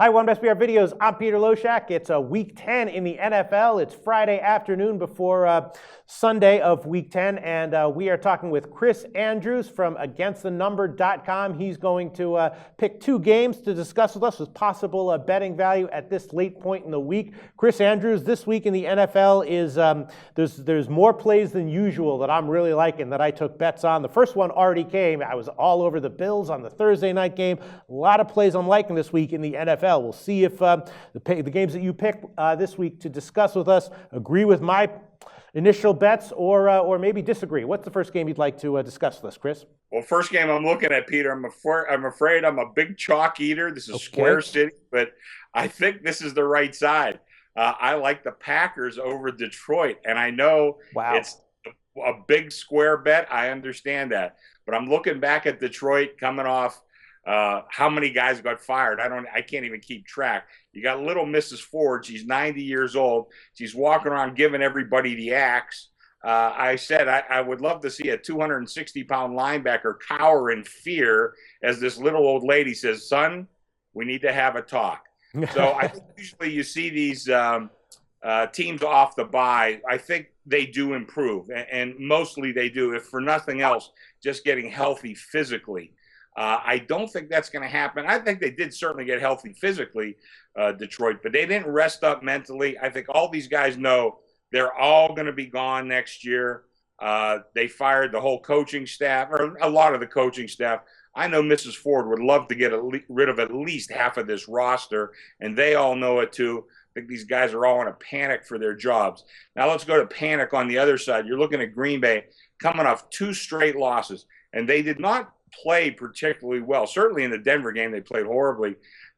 Hi, welcome to SBR Videos. I'm Peter Loshak. It's Week 10 in the NFL. It's Friday afternoon before Sunday of Week 10, and we are talking with Chris Andrews from AgainstTheNumber.com. He's going to pick two games to discuss with us with possible betting value at this late point in the week. Chris Andrews, this week in the NFL is there's more plays than usual that I'm really liking that I took bets on. The first one already came. I was all over the Bills on the Thursday night game. A lot of plays I'm liking this week in the NFL. We'll see if the games that you pick this week to discuss with us agree with my initial bets or maybe disagree. What's the first game you'd like to discuss with us, Chris? Well, first game I'm looking at, Peter, I'm afraid I'm a big chalk eater. This is Square City, but I think this is the right side. I like the Packers over Detroit, and I know it's a big square bet. I understand that. But I'm looking back at Detroit coming off how many guys got fired. I can't even keep track. You got little Mrs. Ford. She's 90 years old. She's walking around giving everybody the axe. I said I would love to see a 260-pound linebacker cower in fear as this little old lady says, "Son, we need to have a talk." So I think usually you see these teams off the bye. I think they do improve, and mostly they do, if for nothing else, just getting healthy physically. I don't think that's going to happen. I think they did certainly get healthy physically, Detroit, but they didn't rest up mentally. I think all these guys know they're all going to be gone next year. They fired the whole coaching staff, or a lot of the coaching staff. I know Mrs. Ford would love to get rid of at least half of this roster, and they all know it too. I think these guys are all in a panic for their jobs. Now let's go to panic on the other side. You're looking at Green Bay coming off 2 straight losses, and they did not play particularly well. Certainly in the Denver game, they played horribly.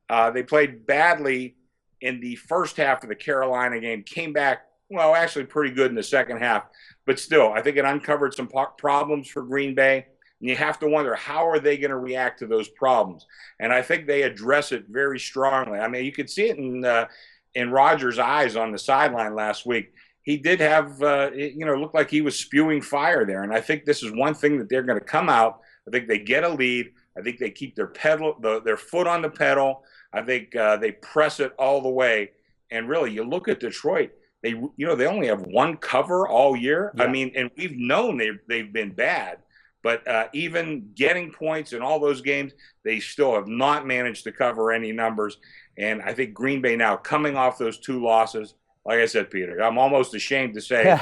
They played badly in the first half of the Carolina game, came back, well, actually pretty good in the second half. But still, I think it uncovered some problems for Green Bay. And you have to wonder, how are they going to react to those problems? And I think they address it very strongly. I mean, you could see it in Rodgers' eyes on the sideline last week. He did have, looked like he was spewing fire there. And I think this is one thing that they're going to come out. I think they get a lead. I think they keep their foot on the pedal. I think they press it all the way. And really, you look at Detroit. They only have one cover all year. Yeah. I mean, and we've known they've been bad. But even getting points in all those games, they still have not managed to cover any numbers. And I think Green Bay now coming off those 2 losses. Like I said, Peter, I'm almost ashamed to say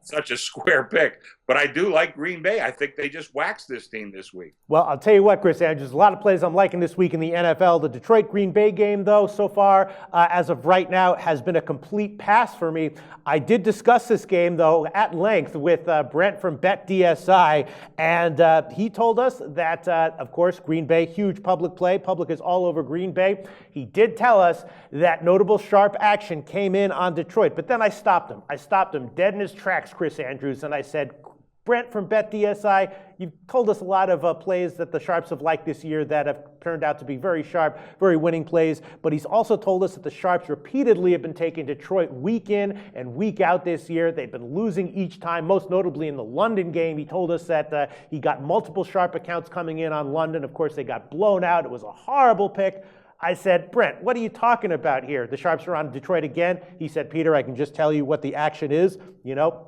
such a square pick. But I do like Green Bay. I think they just waxed this team this week. Well, I'll tell you what, Chris Andrews, a lot of plays I'm liking this week in the NFL. The Detroit-Green Bay game, though, so far, as of right now, has been a complete pass for me. I did discuss this game, though, at length with Brent from BetDSI, and he told us that, of course, Green Bay, huge public play. Public is all over Green Bay. He did tell us that notable sharp action came in on Detroit, but then I stopped him. I stopped him dead in his tracks, Chris Andrews, and I said, Brent from BetDSI, you've told us a lot of plays that the Sharps have liked this year that have turned out to be very sharp, very winning plays. But he's also told us that the Sharps repeatedly have been taking Detroit week in and week out this year. They've been losing each time, most notably in the London game. He told us that he got multiple Sharp accounts coming in on London. Of course, they got blown out. It was a horrible pick. I said, Brent, what are you talking about here? The Sharps are on Detroit again. He said, Peter, I can just tell you what the action is.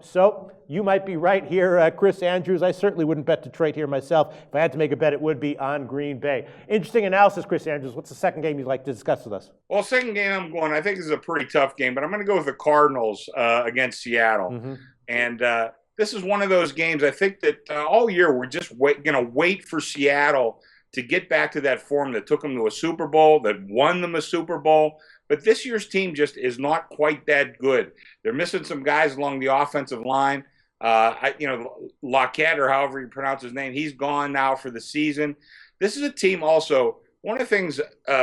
So you might be right here, Chris Andrews. I certainly wouldn't bet Detroit here myself. If I had to make a bet, it would be on Green Bay. Interesting analysis, Chris Andrews. What's the second game you'd like to discuss with us? Well, second game I think this is a pretty tough game, but I'm going to go with the Cardinals against Seattle. Mm-hmm. And this is one of those games I think that all year we're just going to wait for Seattle to get back to that form that took them to a Super Bowl, that won them a Super Bowl. But this year's team just is not quite that good. They're missing some guys along the offensive line. Lockett, or however you pronounce his name, he's gone now for the season. This is a team also, one of the things,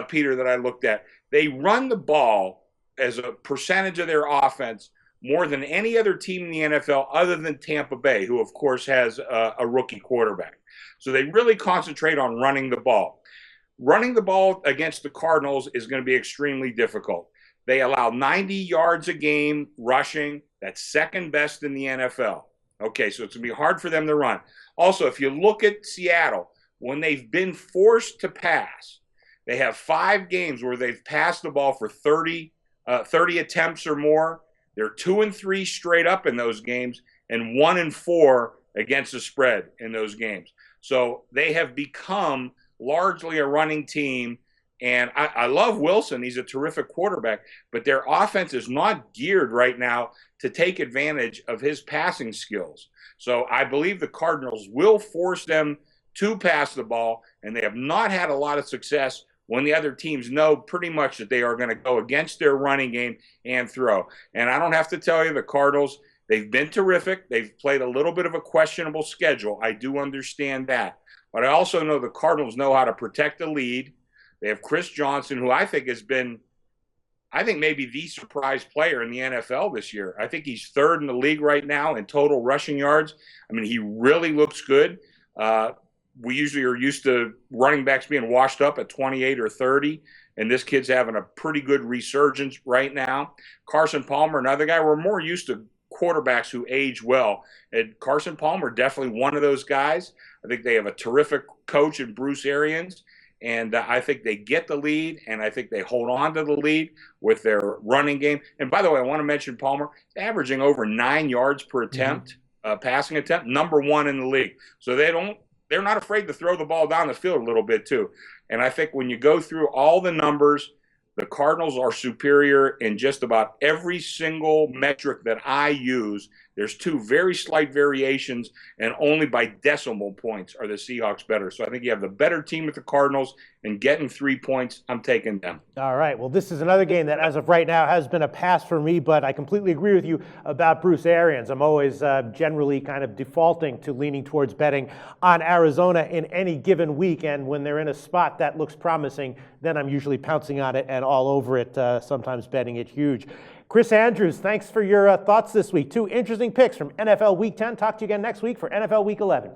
Peter, that I looked at, they run the ball as a percentage of their offense more than any other team in the NFL other than Tampa Bay, who, of course, has a rookie quarterback. So they really concentrate on running the ball. Running the ball against the Cardinals is going to be extremely difficult. They allow 90 yards a game rushing. That's second best in the NFL. Okay, so it's going to be hard for them to run. Also, if you look at Seattle, when they've been forced to pass, They have 5 games where they've passed the ball for 30 attempts or more. They're 2-3 straight up in those games, and 1-4 against the spread in those games. So they have become largely a running team. And I love Wilson. He's a terrific quarterback, but their offense is not geared right now to take advantage of his passing skills. So I believe the Cardinals will force them to pass the ball, and they have not had a lot of success when the other teams know pretty much that they are going to go against their running game and throw. And I don't have to tell you, the Cardinals, they've been terrific. They've played a little bit of a questionable schedule. I do understand that. But I also know the Cardinals know how to protect the lead. They have Chris Johnson, who I think has been, maybe the surprise player in the NFL this year. I think he's 3rd in the league right now in total rushing yards. I mean, he really looks good. We usually are used to running backs being washed up at 28 or 30, and this kid's having a pretty good resurgence right now. Carson Palmer, another guy, we're more used to quarterbacks who age well, and Carson Palmer, definitely one of those guys. I think they have a terrific coach in Bruce Arians, and I think they get the lead, and I think they hold on to the lead with their running game. And by the way, I want to mention Palmer, averaging over 9 yards per attempt, passing attempt, number 1 in the league. So they're not afraid to throw the ball down the field a little bit too. And I think when you go through all the numbers, the Cardinals are superior in just about every single metric that I use. There's 2 very slight variations, and only by decimal points are the Seahawks better. So I think you have the better team with the Cardinals, and getting 3 points, I'm taking them. All right. Well, this is another game that, as of right now, has been a pass for me, but I completely agree with you about Bruce Arians. I'm always generally kind of defaulting to leaning towards betting on Arizona in any given week, and when they're in a spot that looks promising, then I'm usually pouncing on it and all over it, sometimes betting it huge. Chris Andrews, thanks for your thoughts this week. 2 interesting picks from NFL Week 10. Talk to you again next week for NFL Week 11.